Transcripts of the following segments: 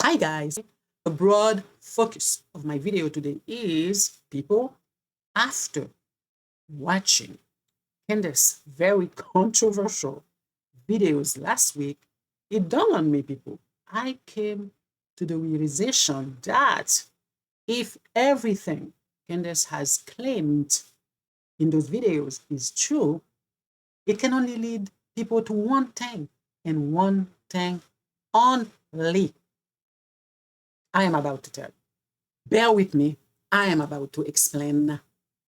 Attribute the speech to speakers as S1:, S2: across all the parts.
S1: Hi guys, the broad focus of my video today is people after watching Candace's very controversial videos last week, it dawned on me people, I came to the realization that if everything Candace has claimed in those videos is true, it can only lead people to one thing and one thing only. I am about to tell you. Bear with me. I am about to explain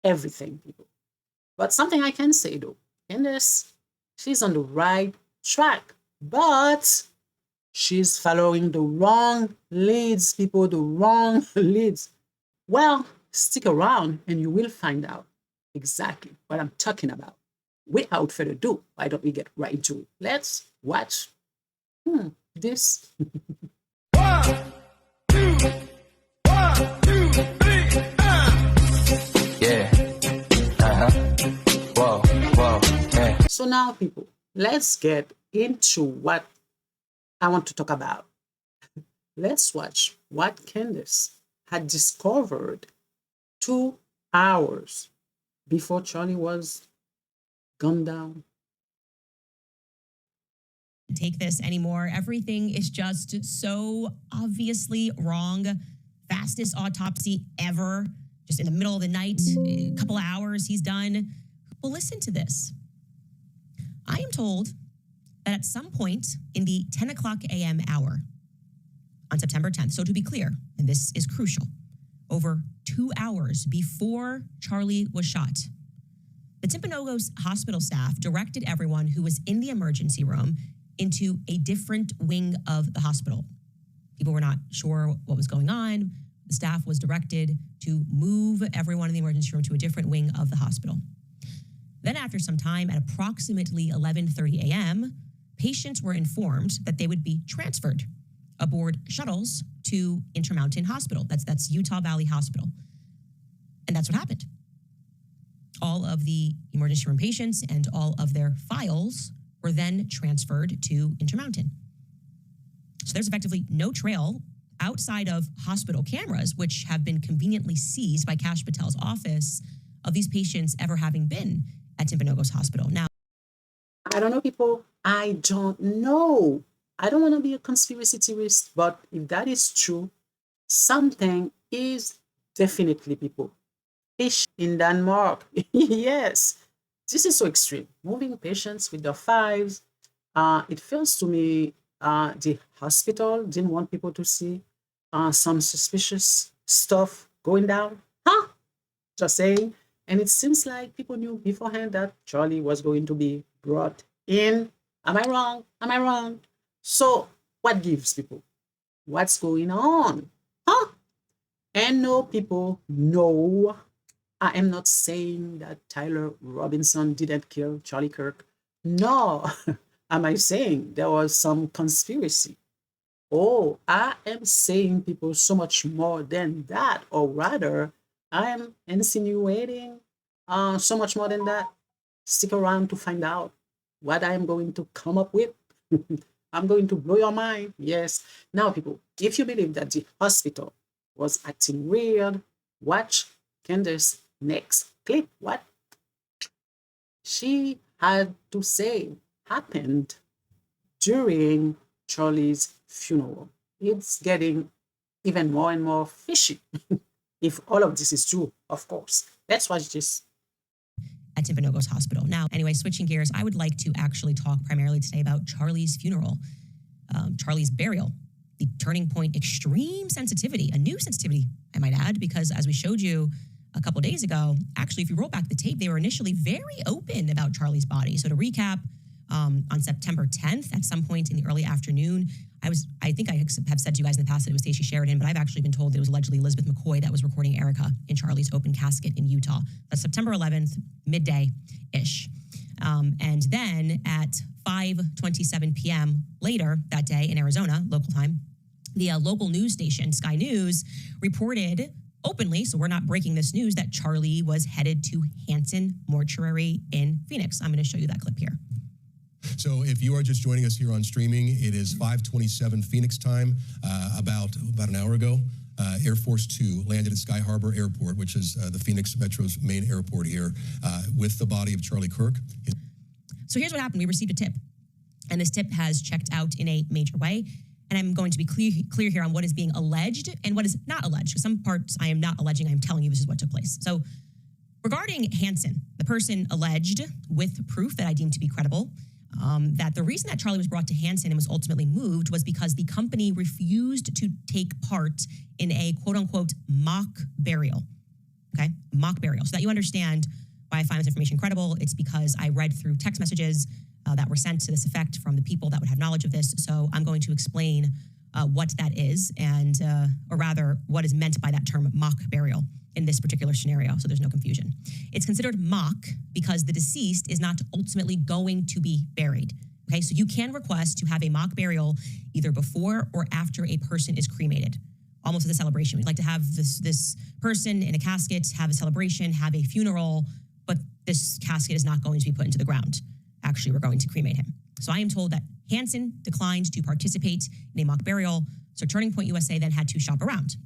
S1: everything, people. But something I can say though, Candace, she's on the right track, but she's following the wrong leads, people, the wrong leads. Well, stick around and you will find out exactly what I'm talking about. Without further ado, why don't we get right into it? Let's watch this.
S2: Yeah. Whoa, whoa, yeah.
S1: So now, people, let's get into what I want to talk about. Let's watch what Candace had discovered 2 hours before Charlie was gunned down.
S3: Take this anymore. Everything is just so obviously wrong. Fastest autopsy ever. Just in the middle of the night, a couple of hours, he's done. Well, listen to this. I am told that at some point in the 10 o'clock a.m. hour on September 10th, so to be clear, and this is crucial, over 2 hours before Charlie was shot, the Timpanogos hospital staff directed everyone who was in the emergency room into a different wing of the hospital. People were not sure what was going on. The staff was directed to move everyone in the emergency room to a different wing of the hospital. Then after some time, at approximately 11:30 a.m., patients were informed that they would be transferred aboard shuttles to Intermountain Hospital. That's Utah Valley Hospital. And that's what happened. All of the emergency room patients and all of their files were then transferred to Intermountain. So there's effectively no trail outside of hospital cameras, which have been conveniently seized by Kash Patel's office, of these patients ever having been at Timpanogos Hospital. Now,
S1: I don't know, people. I don't know. I don't want to be a conspiracy theorist, but if that is true, something is definitely, people, fish in Denmark. Yes, this is so extreme. Moving patients with their fives. It feels to me the hospital didn't want people to see some suspicious stuff going down. Huh? Just saying. And it seems like people knew beforehand that Charlie was going to be brought in. Am I wrong? Am I wrong? So, what gives, people? What's going on? Huh? And no, people, no. I am not saying that Tyler Robinson didn't kill Charlie Kirk. No. Am I saying there was some conspiracy? Oh, I am saying, people, so much more than that, or rather, I am insinuating so much more than that. Stick around to find out what I am going to come up with. I'm going to blow your mind. Yes. Now, people, if you believe that the hospital was acting weird, watch Candace's next clip. What she had to say happened during Charlie's funeral. It's getting even more and more fishy. If all of this is true, of course. Let's watch this.
S3: at Timpanogos Hospital. Now, anyway, switching gears, I would like to actually talk primarily today about Charlie's funeral, Charlie's burial, the turning point extreme sensitivity, a new sensitivity, I might add, because as we showed you a couple days ago, actually, if you roll back the tape, they were initially very open about Charlie's body. So to recap, on September 10th, at some point in the early afternoon, I think I have said to you guys in the past that it was Stacey Sheridan, but I've actually been told that it was allegedly Elizabeth McCoy that was recording Erica in Charlie's open casket in Utah. That's September 11th, midday-ish. And then at 5:27 p.m. later that day in Arizona, local time, the local news station, Sky News, reported openly, so we're not breaking this news, that Charlie was headed to Hanson Mortuary in Phoenix. I'm going to show you that clip here.
S4: So if you are just joining us here on streaming, it is 5:27 Phoenix time. About an hour ago, Air Force Two landed at Sky Harbor Airport, which is the Phoenix Metro's main airport here, with the body of Charlie Kirk.
S3: So here's what happened. We received a tip, and this tip has checked out in a major way. And I'm going to be clear here on what is being alleged and what is not alleged. Because some parts I am not alleging, I'm telling you this is what took place. So regarding Hansen, the person alleged with proof that I deem to be credible, that the reason that Charlie was brought to Hansen and was ultimately moved was because the company refused to take part in a quote unquote mock burial. Okay, mock burial. So that you understand why I find this information credible, it's because I read through text messages that were sent to this effect from the people that would have knowledge of this. So I'm going to explain what that is and, or rather, what is meant by that term mock burial in this particular scenario, so there's no confusion. It's considered mock because the deceased is not ultimately going to be buried. Okay, so you can request to have a mock burial either before or after a person is cremated, almost as a celebration. We'd like to have this person in a casket, have a celebration, have a funeral, but this casket is not going to be put into the ground. Actually, we're going to cremate him. So I am told that Hansen declined to participate in a mock burial, so Turning Point USA then had to shop around.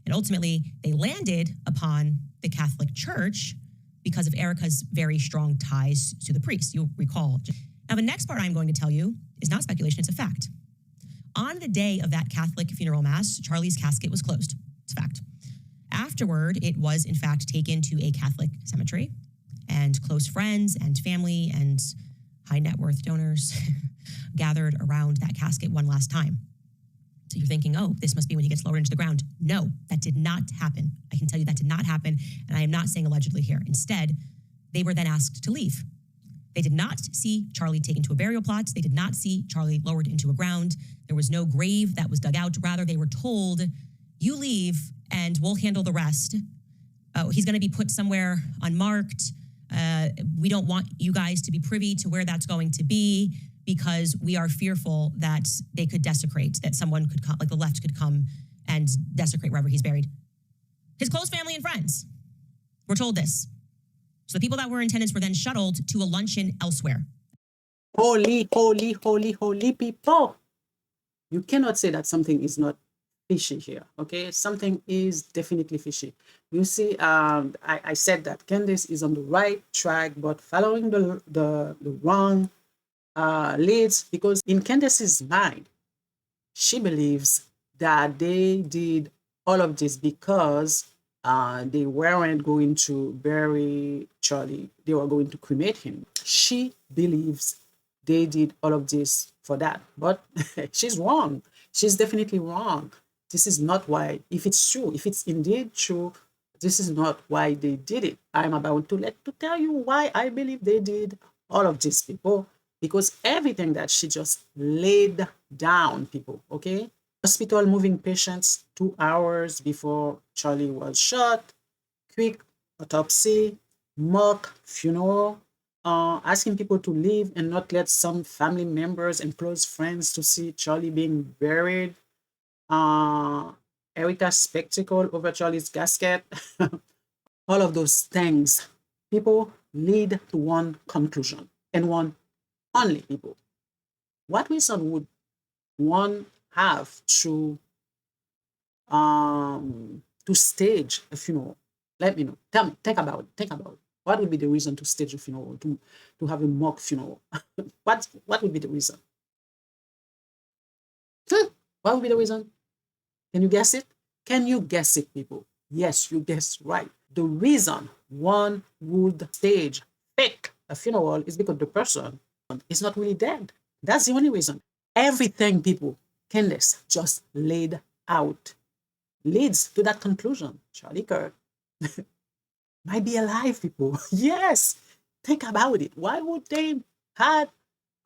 S3: And ultimately, they landed upon the Catholic Church because of Erica's very strong ties to the priest, you'll recall. Now, the next part I'm going to tell you is not speculation, it's a fact. On the day of that Catholic funeral mass, Charlie's casket was closed. It's a fact. Afterward, it was in fact taken to a Catholic cemetery, and close friends and family and high net worth donors gathered around that casket one last time. So you're thinking, oh, this must be when he gets lowered into the ground. No, that did not happen. I can tell you that did not happen, and I am not saying allegedly here. Instead, they were then asked to leave. They did not see Charlie taken to a burial plot. They did not see Charlie lowered into a ground. There was no grave that was dug out. Rather, they were told, you leave and we'll handle the rest. He's going to be put somewhere unmarked. We don't want you guys to be privy to where that's going to be because we are fearful that they could desecrate, that someone could come, like the left could come and desecrate wherever he's buried. His close family and friends were told this. So the people that were in attendance were then shuttled to a luncheon elsewhere.
S1: Holy, holy, holy, holy people. You cannot say that something is not fishy here, okay? Something is definitely fishy. You see, I said that Candace is on the right track, but following the wrong leads, because in Candace's mind, she believes that they did all of this because they weren't going to bury Charlie. They were going to cremate him. She believes they did all of this for that, but she's wrong. She's definitely wrong. This is not why, if it's true, if it's indeed true, this is not why they did it. I'm about to tell you why I believe they did all of this, people, because everything that she just laid down, people, okay? Hospital moving patients 2 hours before Charlie was shot, quick autopsy, mock funeral, asking people to leave and not let some family members and close friends to see Charlie being buried, Erica's spectacle over Charlie's casket, all of those things, people, lead to one conclusion, and one only, people. What reason would one have to stage a funeral? Let me know. Tell me. Think about it. Think about it. What would be the reason to stage a funeral, to have a mock funeral? What would be the reason? What would be the reason? Can you guess it? Can you guess it, people? Yes, you guessed right. The reason one would stage fake a funeral is because the person is not really dead. That's the only reason. Everything, people, Candace just laid out leads to that conclusion. Charlie Kirk might be alive, people. Yes, think about it. Why would they have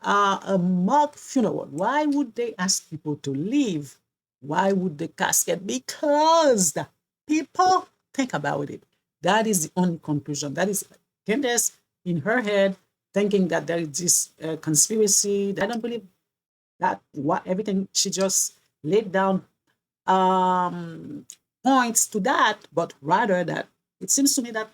S1: a mock funeral? Why would they ask people to leave? Why would the casket? Because the people, think about it. That is the only conclusion. That is Candace in her head thinking that there is this conspiracy. I don't believe that everything she just laid down points to that, but rather that it seems to me that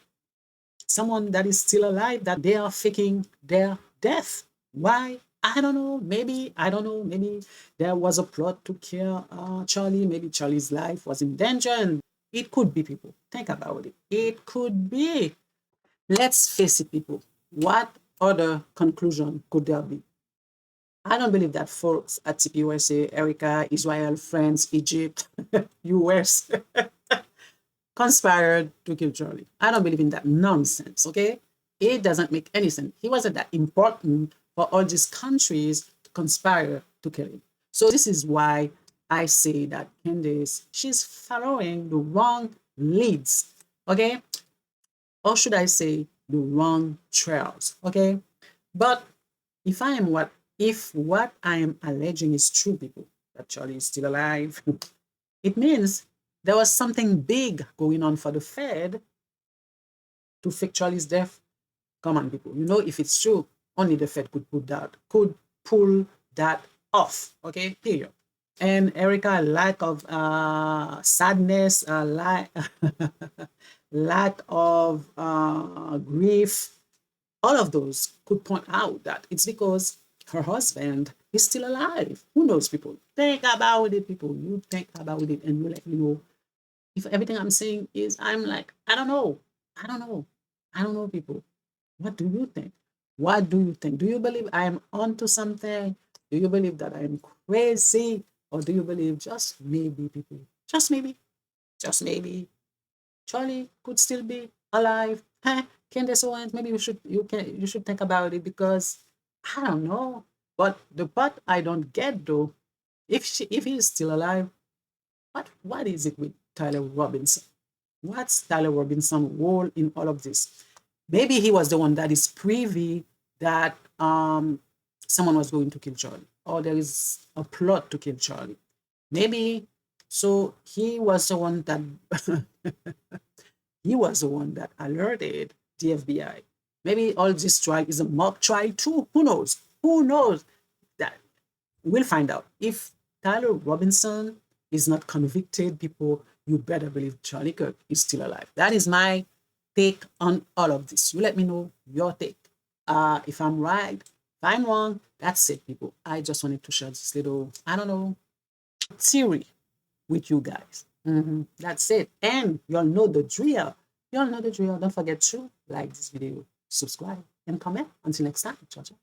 S1: someone that is still alive, that they are faking their death. Why? I don't know. Maybe I don't know. Maybe there was a plot to kill Charlie. Maybe Charlie's life was in danger, and it could be, people. Think about it. It could be. Let's face it, people. What other conclusion could there be? I don't believe that folks at TPUSA, Erica, Israel, France, Egypt, US conspired to kill Charlie. I don't believe in that nonsense, okay? It doesn't make any sense. He wasn't that important for all these countries to conspire to kill him. So this is why I say that Candace, she's following the wrong leads, okay? Or should I say the wrong trails, okay? But if what I am alleging is true, people, that Charlie is still alive, it means there was something big going on for the Fed to fake Charlie's death. Come on, people. If it's true, only the Fed could pull that off. Okay, period. And Erica, lack of sadness, lack of grief, all of those could point out that it's because her husband is still alive. Who knows, people? Think about it, people. You think about it and you let me know if everything I'm saying is, I'm like, I don't know. I don't know. I don't know, people. What do you think? What do you think? Do you believe I am onto something? Do you believe that I am crazy? Or do you believe just maybe, people? Just maybe. Just maybe. Charlie could still be alive. Huh? Candace Owens, maybe you should think about it, because I don't know. But the part I don't get, though, if he is still alive, what is it with Tyler Robinson? What's Tyler Robinson's role in all of this? Maybe he was the one that is privy that someone was going to kill Charlie, or there is a plot to kill Charlie. Maybe so he was the one that he was the one that alerted the FBI. Maybe all this trial is a mock trial too. Who knows? Who knows? That we'll find out. If Tyler Robinson is not convicted, people, you better believe Charlie Kirk is still alive. That is my take on all of this. You let me know your take. If I'm right, if I'm wrong, that's it, people. I just wanted to share this little, I don't know, theory with you guys. That's it. And y'all know the drill. Y'all know the drill. Don't forget to like this video, subscribe, and comment. Until next time. Ciao, ciao.